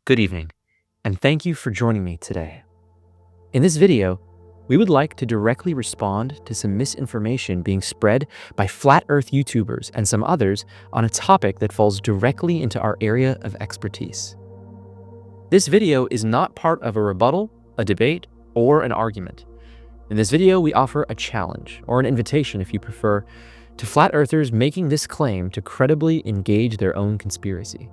Good evening, and thank you for joining me today. In this video, we would like to directly respond to some misinformation being spread by flat earth YouTubers and some others on a topic that falls directly into our area of expertise. This video is not part of a rebuttal, a debate, or an argument. In this video, we offer a challenge, or an invitation if you prefer, to flat earthers making this claim to credibly engage their own conspiracy.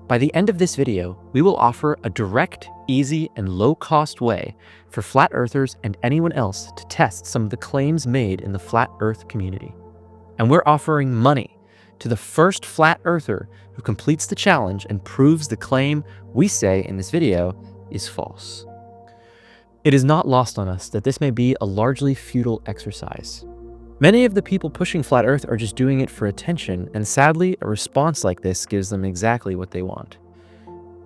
By the end of this video, we will offer a direct, easy, and low-cost way for flat earthers and anyone else to test some of the claims made in the flat earth community. And we're offering money to the first flat earther who completes the challenge and proves the claim we say in this video is false. It is not lost on us that this may be a largely futile exercise. Many of the people pushing flat earth are just doing it for attention, and sadly, a response like this gives them exactly what they want.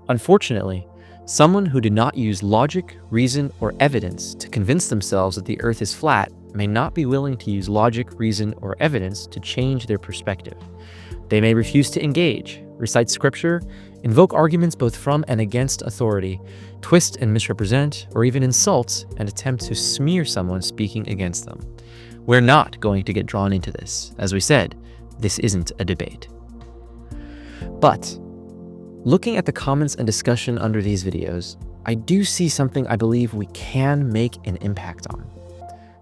Unfortunately, someone who did not use logic, reason, or evidence to convince themselves that the earth is flat may not be willing to use logic, reason, or evidence to change their perspective. They may refuse to engage, recite scripture, invoke arguments both from and against authority, twist and misrepresent, or even insult and attempt to smear someone speaking against them. We're not going to get drawn into this. As we said, this isn't a debate. But looking at the comments and discussion under these videos, I do see something I believe we can make an impact on.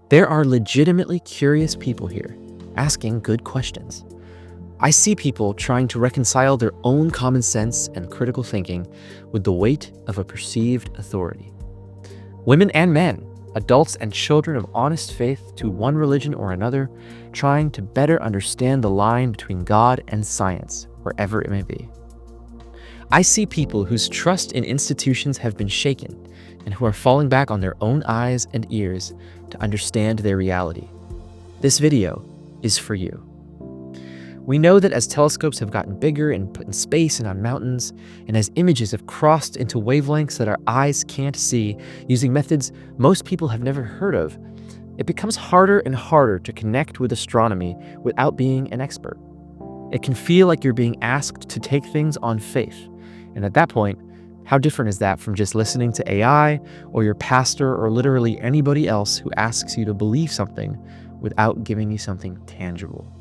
There are legitimately curious people here, asking good questions. I see people trying to reconcile their own common sense and critical thinking with the weight of a perceived authority. Women and men, adults and children of honest faith to one religion or another, trying to better understand the line between God and science, wherever it may be. I see people whose trust in institutions have been shaken and who are falling back on their own eyes and ears to understand their reality. This video is for you. We know that as telescopes have gotten bigger and put in space and on mountains, and as images have crossed into wavelengths that our eyes can't see using methods most people have never heard of, it becomes harder and harder to connect with astronomy without being an expert. It can feel like you're being asked to take things on faith. And at that point, how different is that from just listening to AI or your pastor or literally anybody else who asks you to believe something without giving you something tangible?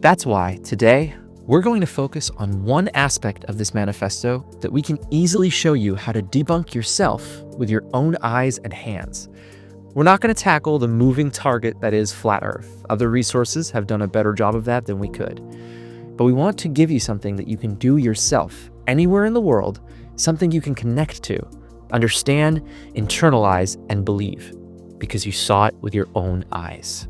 That's why today, we're going to focus on one aspect of this manifesto that we can easily show you how to debunk yourself with your own eyes and hands. We're not going to tackle the moving target that is flat Earth. Other resources have done a better job of that than we could. But we want to give you something that you can do yourself, anywhere in the world, something you can connect to, understand, internalize, and believe, because you saw it with your own eyes.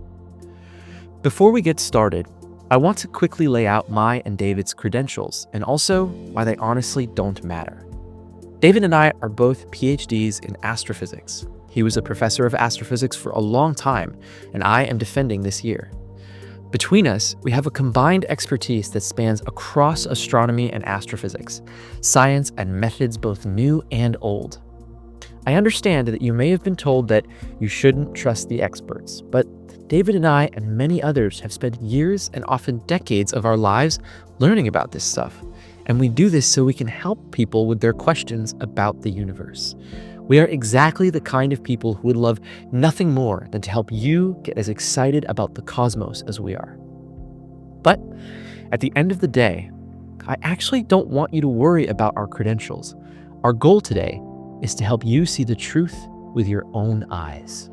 Before we get started, I want to quickly lay out my and David's credentials and also why they honestly don't matter. David and I are both PhDs in astrophysics. He was a professor of astrophysics for a long time, and I am defending this year. Between us, we have a combined expertise that spans across astronomy and astrophysics, science and methods both new and old. I understand that you may have been told that you shouldn't trust the experts, but David and I and many others have spent years and often decades of our lives learning about this stuff, and we do this so we can help people with their questions about the universe. We are exactly the kind of people who would love nothing more than to help you get as excited about the cosmos as we are. But at the end of the day, I actually don't want you to worry about our credentials. Our goal today is to help you see the truth with your own eyes.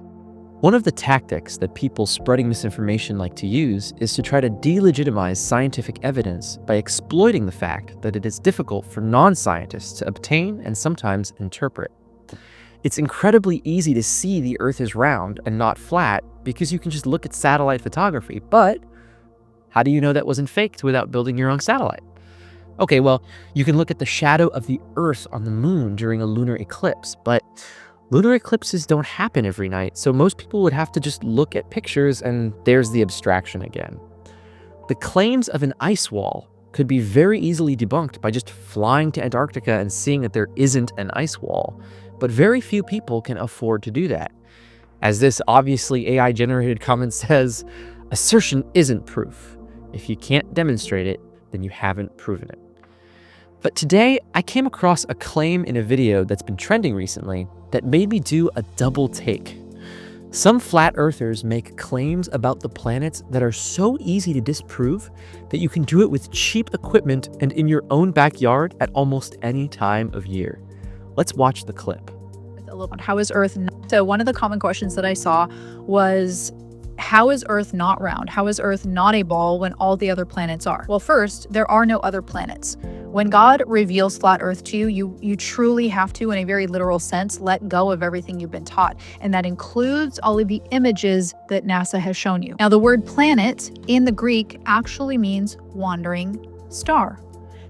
One of the tactics that people spreading misinformation like to use is to try to delegitimize scientific evidence by exploiting the fact that it is difficult for non-scientists to obtain and sometimes interpret. It's incredibly easy to see the Earth is round and not flat because you can just look at satellite photography, but how do you know that wasn't faked without building your own satellite? Okay, well, you can look at the shadow of the Earth on the moon during a lunar eclipse, but lunar eclipses don't happen every night, so most people would have to just look at pictures and there's the abstraction again. The claims of an ice wall could be very easily debunked by just flying to Antarctica and seeing that there isn't an ice wall, but very few people can afford to do that. As this obviously AI-generated comment says, assertion isn't proof. If you can't demonstrate it, then you haven't proven it. But today, I came across a claim in a video that's been trending recently that made me do a double take. Some flat earthers make claims about the planets that are so easy to disprove that you can do it with cheap equipment and in your own backyard at almost any time of year. Let's watch the clip. A little bit, how is Earth? So one of the common questions that I saw was, how is Earth not round? How is Earth not a ball when all the other planets are? Well, first, there are no other planets. When God reveals flat Earth to you, you truly have to, in a very literal sense, let go of everything you've been taught. And that includes all of the images that NASA has shown you. Now, the word planet in the Greek actually means wandering star.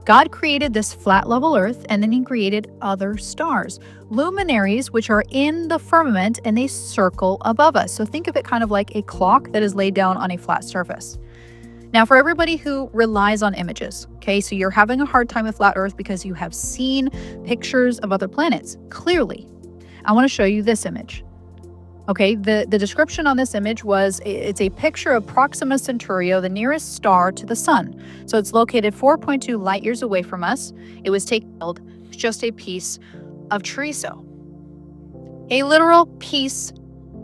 God created this flat level Earth, and then he created other stars, luminaries, which are in the firmament and they circle above us. So think of it kind of like a clock that is laid down on a flat surface. Now, for everybody who relies on images, okay, so you're having a hard time with flat Earth because you have seen pictures of other planets. Clearly, I want to show you this image. Okay, the description on this image was, it's a picture of Proxima Centauri, the nearest star to the sun. So it's located 4.2 light years away from us. It was taken just a piece of chorizo, a literal piece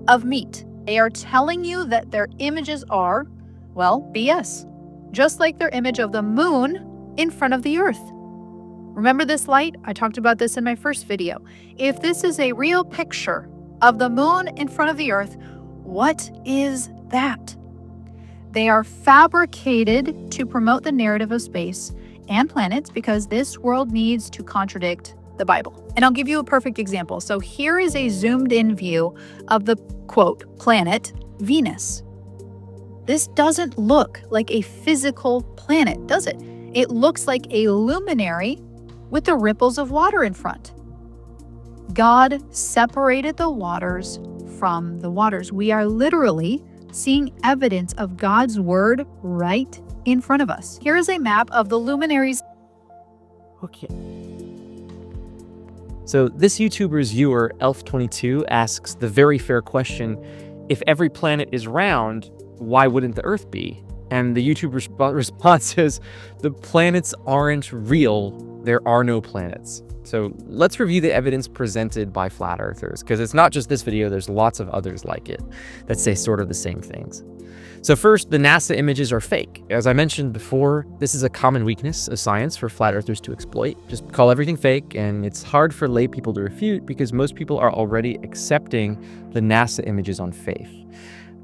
of meat. They are telling you that their images are, well, BS, just like their image of the moon in front of the Earth. Remember this light? I talked about this in my first video. If this is a real picture of the moon in front of the Earth, what is that? They are fabricated to promote the narrative of space and planets because this world needs to contradict the Bible. And I'll give you a perfect example. So here is a zoomed in view of the, quote, planet Venus. This doesn't look like a physical planet, does it? It looks like a luminary with the ripples of water in front. God separated the waters from the waters. We are literally seeing evidence of God's word right in front of us. Here is a map of the luminaries. Okay. So this YouTuber's viewer, Elf22, asks the very fair question, if every planet is round, why wouldn't the Earth be? And the YouTuber's response is, the planets aren't real. There are no planets. So let's review the evidence presented by flat earthers, because it's not just this video, there's lots of others like it that say sort of the same things. So first, the NASA images are fake. As I mentioned before, this is a common weakness of science for flat earthers to exploit. Just call everything fake, and it's hard for lay people to refute because most people are already accepting the NASA images on faith.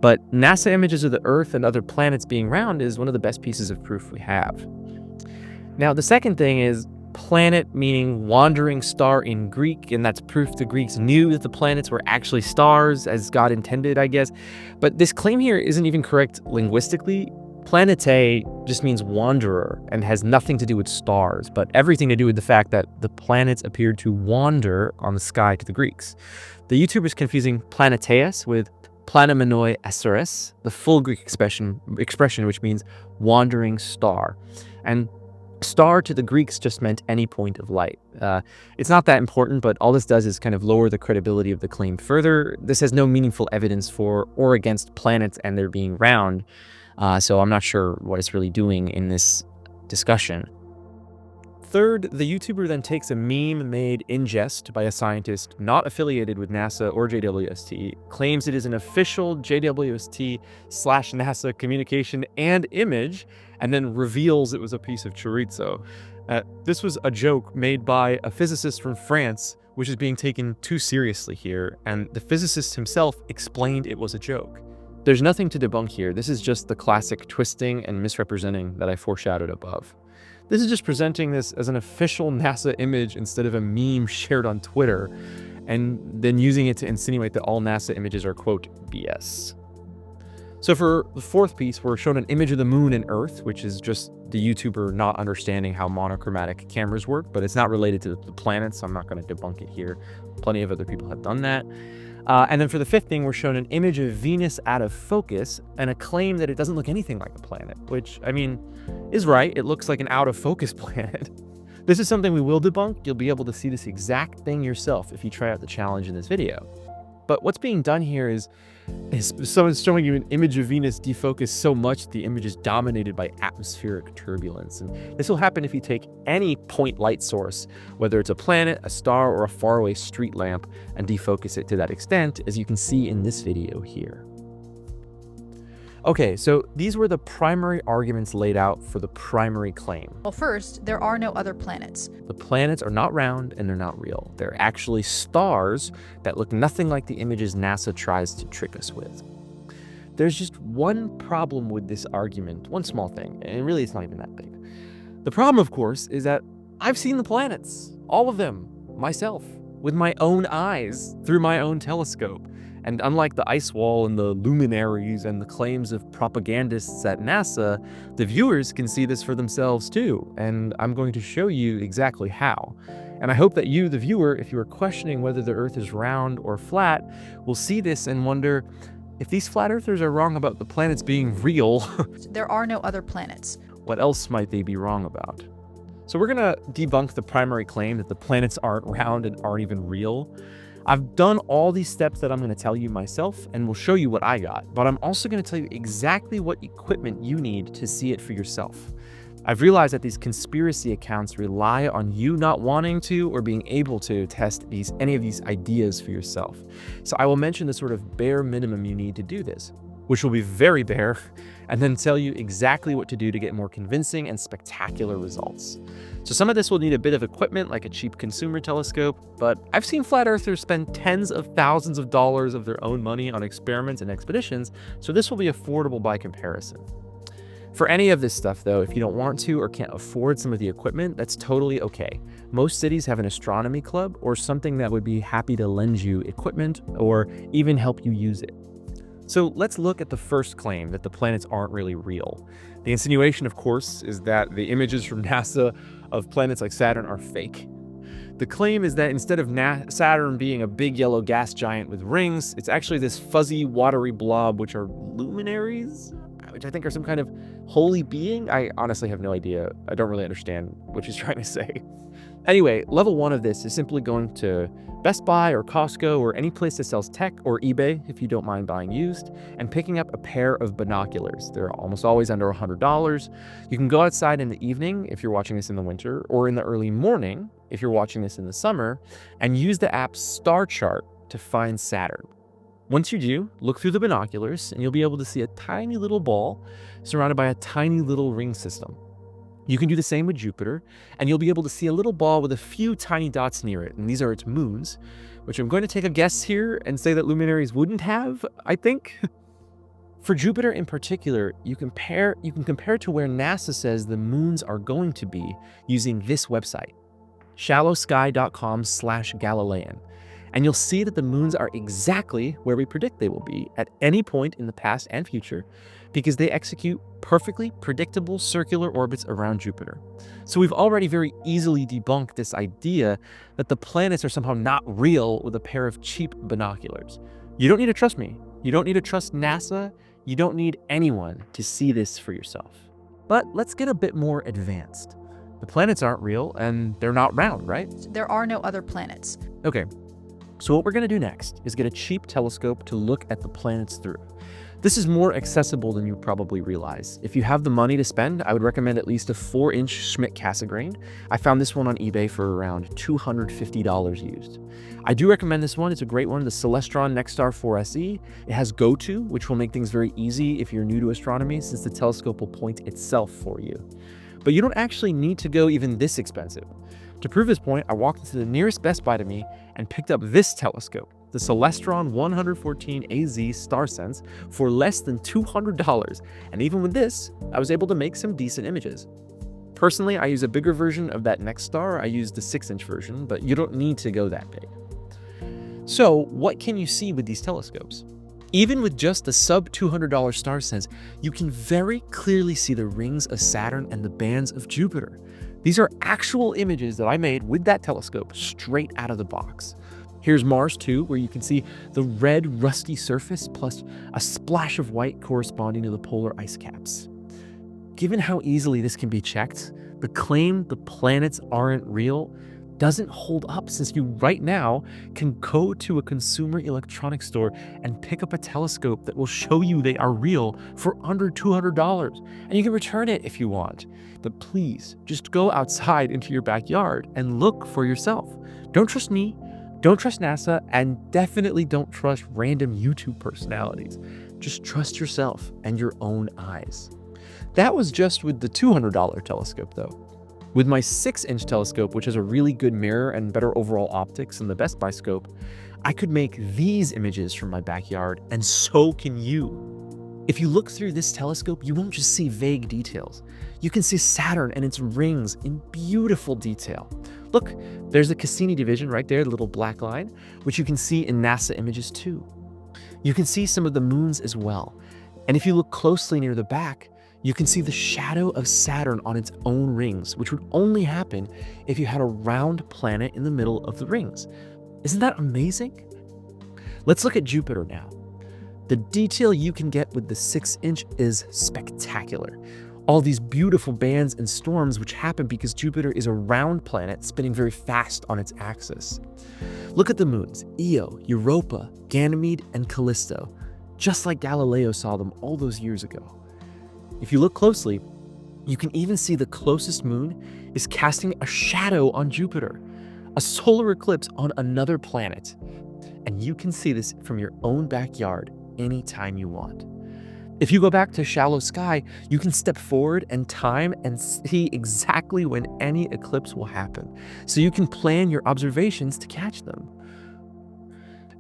But NASA images of the Earth and other planets being round is one of the best pieces of proof we have. Now, the second thing is planet meaning wandering star in Greek, and that's proof the Greeks knew that the planets were actually stars as God intended, I guess. But this claim here isn't even correct linguistically. Planetae just means wanderer and has nothing to do with stars, but everything to do with the fact that the planets appeared to wander on the sky to the Greeks. The YouTuber's confusing planeteus with planomenoi asteres, the full Greek expression which means wandering star. And star to the Greeks just meant any point of light. It's not that important, but all this does is kind of lower the credibility of the claim further. This has no meaningful evidence for or against planets and their being round, so I'm not sure what it's really doing in this discussion. Third, the YouTuber then takes a meme made in jest by a scientist not affiliated with NASA or JWST, claims it is an official JWST/NASA communication and image, and then reveals it was a piece of chorizo. This was a joke made by a physicist from France, which is being taken too seriously here, and the physicist himself explained it was a joke. There's nothing to debunk here. This is just the classic twisting and misrepresenting that I foreshadowed above. This is just presenting this as an official NASA image instead of a meme shared on Twitter, and then using it to insinuate that all NASA images are, quote, BS. So for the fourth piece, we're shown an image of the moon and Earth, which is just the YouTuber not understanding how monochromatic cameras work, but it's not related to the planets, so I'm not going to debunk it here. Plenty of other people have done that. And then for the fifth thing, we're shown an image of Venus out of focus and a claim that it doesn't look anything like a planet, which, I mean, is right. It looks like an out of focus planet. This is something we will debunk. You'll be able to see this exact thing yourself if you try out the challenge in this video. But what's being done here is someone's showing you an image of Venus defocused so much the image is dominated by atmospheric turbulence. And this will happen if you take any point light source, whether it's a planet, a star, or a faraway street lamp, and defocus it to that extent, as you can see in this video here. Okay, so these were the primary arguments laid out for the primary claim. Well, first, there are no other planets. The planets are not round and they're not real. They're actually stars that look nothing like the images NASA tries to trick us with. There's just one problem with this argument, one small thing, and really it's not even that big. The problem, of course, is that I've seen the planets, all of them, myself, with my own eyes, through my own telescope. And unlike the ice wall and the luminaries and the claims of propagandists at NASA, the viewers can see this for themselves too, and I'm going to show you exactly how. And I hope that you, the viewer, if you are questioning whether the Earth is round or flat, will see this and wonder, if these flat earthers are wrong about the planets being real, There are no other planets. what else might they be wrong about? So we're gonna debunk the primary claim that the planets aren't round and aren't even real. I've done all these steps that I'm going to tell you myself, and will show you what I got, but I'm also going to tell you exactly what equipment you need to see it for yourself. I've realized that these conspiracy accounts rely on you not wanting to or being able to test any of these ideas for yourself. So I will mention the sort of bare minimum you need to do this, which will be very bare, and then tell you exactly what to do to get more convincing and spectacular results. So some of this will need a bit of equipment like a cheap consumer telescope, but I've seen flat earthers spend tens of thousands of dollars of their own money on experiments and expeditions, so this will be affordable by comparison. For any of this stuff though, if you don't want to or can't afford some of the equipment, that's totally okay. Most cities have an astronomy club or something that would be happy to lend you equipment or even help you use it. So let's look at the first claim that the planets aren't really real. The insinuation, of course, is that the images from NASA of planets like Saturn are fake. The claim is that instead of Saturn being a big yellow gas giant with rings, it's actually this fuzzy, watery blob, which are luminaries, which I think are some kind of holy being. I honestly have no idea. I don't really understand what she's trying to say. Anyway, level one of this is simply going to Best Buy or Costco or any place that sells tech, or eBay if you don't mind buying used, and picking up a pair of binoculars. They're almost always under $100. You can go outside in the evening if you're watching this in the winter, or in the early morning if you're watching this in the summer, and use the app Star Chart to find Saturn. Once you do, look through the binoculars and you'll be able to see a tiny little ball surrounded by a tiny little ring system. You can do the same with Jupiter, and you'll be able to see a little ball with a few tiny dots near it, and these are its moons, which I'm going to take a guess here and say that luminaries wouldn't have, I think. For Jupiter in particular, you can compare to where NASA says the moons are going to be using this website, shallowsky.com/Galilean. And you'll see that the moons are exactly where we predict they will be at any point in the past and future, because they execute perfectly predictable circular orbits around Jupiter. So we've already very easily debunked this idea that the planets are somehow not real with a pair of cheap binoculars. You don't need to trust me. You don't need to trust NASA. You don't need anyone to see this for yourself. But let's get a bit more advanced. The planets aren't real and they're not round, right? There are no other planets. Okay. So what we're going to do next is get a cheap telescope to look at the planets through. This is more accessible than you probably realize. If you have the money to spend, I would recommend at least a 4-inch Schmidt-Cassegrain. I found this one on eBay for around $250 used. I do recommend this one. It's a great one, the Celestron Nexstar 4SE. It has go-to, which will make things very easy if you're new to astronomy, since the telescope will point itself for you. But you don't actually need to go even this expensive. To prove this point, I walked into the nearest Best Buy to me and picked up this telescope, the Celestron 114 AZ StarSense, for less than $200, and even with this, I was able to make some decent images. Personally, I use a bigger version of that Nexstar. I use the 6-inch version, but you don't need to go that big. So, what can you see with these telescopes? Even with just the sub $200 StarSense, you can very clearly see the rings of Saturn and the bands of Jupiter. These are actual images that I made with that telescope straight out of the box. Here's Mars 2, where you can see the red, rusty surface plus a splash of white corresponding to the polar ice caps. Given how easily this can be checked, the claim the planets aren't real doesn't hold up, since you right now can go to a consumer electronics store and pick up a telescope that will show you they are real for under $200. And you can return it if you want. But please, just go outside into your backyard and look for yourself. Don't trust me, don't trust NASA, and definitely don't trust random YouTube personalities. Just trust yourself and your own eyes. That was just with the $200 telescope though. With my 6-inch telescope, which has a really good mirror and better overall optics than the Best Buy scope, I could make these images from my backyard, and so can you. If you look through this telescope, you won't just see vague details. You can see Saturn and its rings in beautiful detail. Look, there's the Cassini division right there, the little black line, which you can see in NASA images too. You can see some of the moons as well. And if you look closely near the back, you can see the shadow of Saturn on its own rings, which would only happen if you had a round planet in the middle of the rings. Isn't that amazing? Let's look at Jupiter now. The detail you can get with the 6-inch is spectacular. All these beautiful bands and storms which happen because Jupiter is a round planet spinning very fast on its axis. Look at the moons, Io, Europa, Ganymede, and Callisto, just like Galileo saw them all those years ago. If you look closely, you can even see the closest moon is casting a shadow on Jupiter, a solar eclipse on another planet. And you can see this from your own backyard anytime you want. If you go back to shallow sky, you can step forward and time and see exactly when any eclipse will happen, so you can plan your observations to catch them.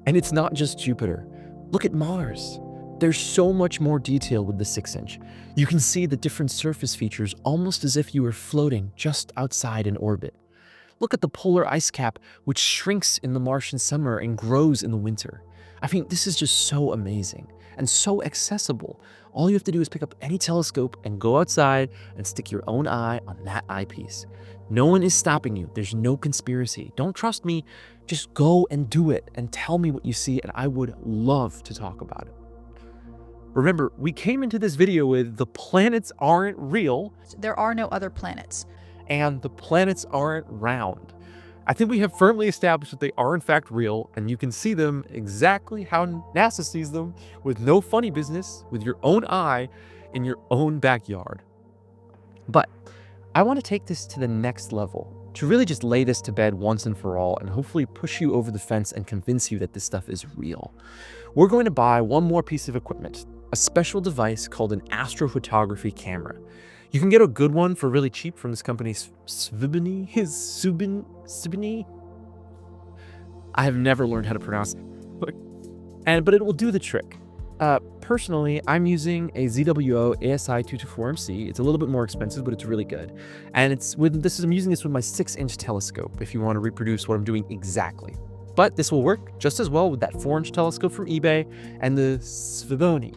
And it's not just Jupiter. Look at Mars. There's so much more detail with the 6-inch. You can see the different surface features almost as if you were floating just outside in orbit. Look at the polar ice cap, which shrinks in the Martian summer and grows in the winter. I mean, this is just so amazing and so accessible. All you have to do is pick up any telescope and go outside and stick your own eye on that eyepiece. No one is stopping you. There's no conspiracy. Don't trust me. Just go and do it and tell me what you see, and I would love to talk about it. Remember, we came into this video with the planets aren't real. There are no other planets. And the planets aren't round. I think we have firmly established that they are in fact real, and you can see them exactly how NASA sees them, with no funny business, with your own eye in your own backyard. But I want to take this to the next level, to really just lay this to bed once and for all, and hopefully push you over the fence and convince you that this stuff is real. We're going to buy one more piece of equipment, a special device called an astrophotography camera. You can get a good one for really cheap from this company, Subini. I have never learned how to pronounce it, but it will do the trick. Personally, I'm using a ZWO ASI 224MC. It's a little bit more expensive, but it's really good. And I'm using this with my 6-inch telescope if you want to reproduce what I'm doing exactly. But this will work just as well with that 4-inch telescope from eBay and the Sviboni.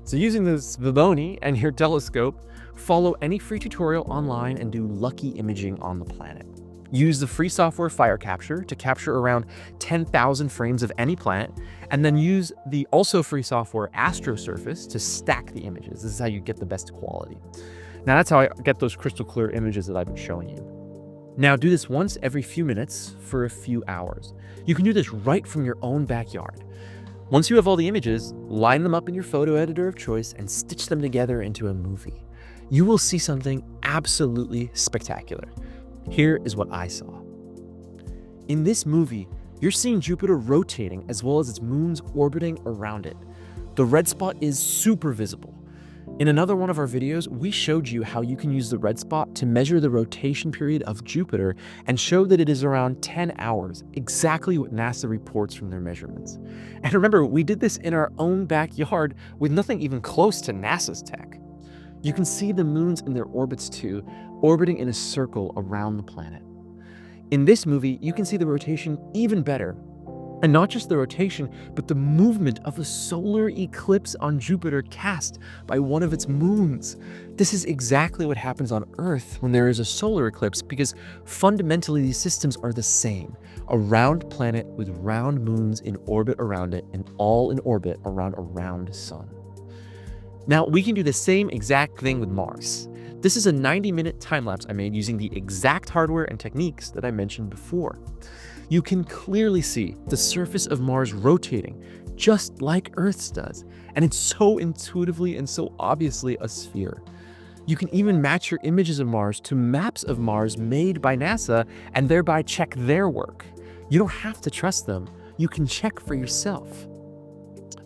So using the Sviboni and your telescope, follow any free tutorial online and do lucky imaging on the planet. Use the free software Firecapture to capture around 10,000 frames of any planet, and then use the also free software Astrosurface to stack the images. This is how you get the best quality. Now that's how I get those crystal clear images that I've been showing you. Now do this once every few minutes for a few hours. You can do this right from your own backyard. Once you have all the images, line them up in your photo editor of choice and stitch them together into a movie. You will see something absolutely spectacular. Here is what I saw. In this movie, you're seeing Jupiter rotating as well as its moons orbiting around it. The red spot is super visible. In another one of our videos, we showed you how you can use the red spot to measure the rotation period of Jupiter and show that it is around 10 hours, exactly what NASA reports from their measurements. And remember, we did this in our own backyard with nothing even close to NASA's tech. You can see the moons in their orbits too, orbiting in a circle around the planet. In this movie, you can see the rotation even better. And not just the rotation, but the movement of a solar eclipse on Jupiter cast by one of its moons. This is exactly what happens on Earth when there is a solar eclipse, because fundamentally these systems are the same. A round planet with round moons in orbit around it, and all in orbit around a round sun. Now, we can do the same exact thing with Mars. This is a 90-minute time-lapse I made using the exact hardware and techniques that I mentioned before. You can clearly see the surface of Mars rotating, just like Earth's does, and it's so intuitively and so obviously a sphere. You can even match your images of Mars to maps of Mars made by NASA and thereby check their work. You don't have to trust them. You can check for yourself.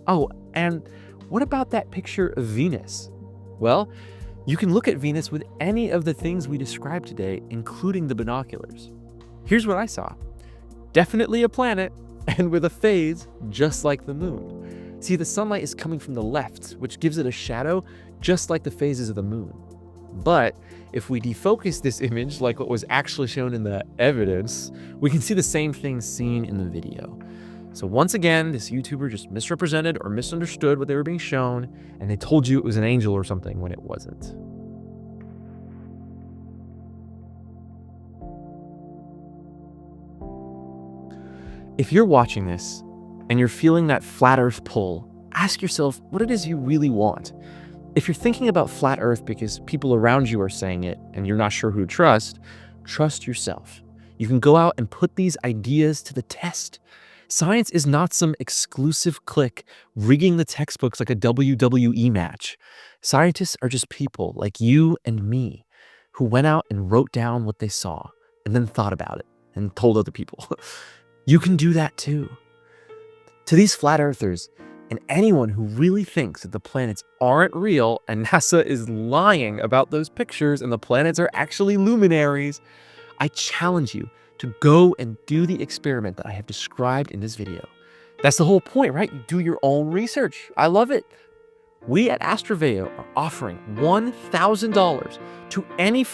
Oh, and what about that picture of Venus? Well, you can look at Venus with any of the things we described today, including the binoculars. Here's what I saw. Definitely a planet, and with a phase just like the moon. See, the sunlight is coming from the left, which gives it a shadow just like the phases of the moon. But if we defocus this image like what was actually shown in the evidence, we can see the same thing seen in the video. So once again, this YouTuber just misrepresented or misunderstood what they were being shown, and they told you it was an angel or something when it wasn't. If you're watching this and you're feeling that flat Earth pull, ask yourself what it is you really want. If you're thinking about flat Earth because people around you are saying it and you're not sure who to trust yourself. You can go out and put these ideas to the test. Science is not some exclusive clique rigging the textbooks like a WWE match. Scientists are just people like you and me who went out and wrote down what they saw and then thought about it and told other people. You can do that too. To these flat earthers and anyone who really thinks that the planets aren't real and NASA is lying about those pictures and the planets are actually luminaries, I challenge you to go and do the experiment that I have described in this video. That's the whole point, right? You do your own research. I love it. We at Astroveo are offering $1,000 to any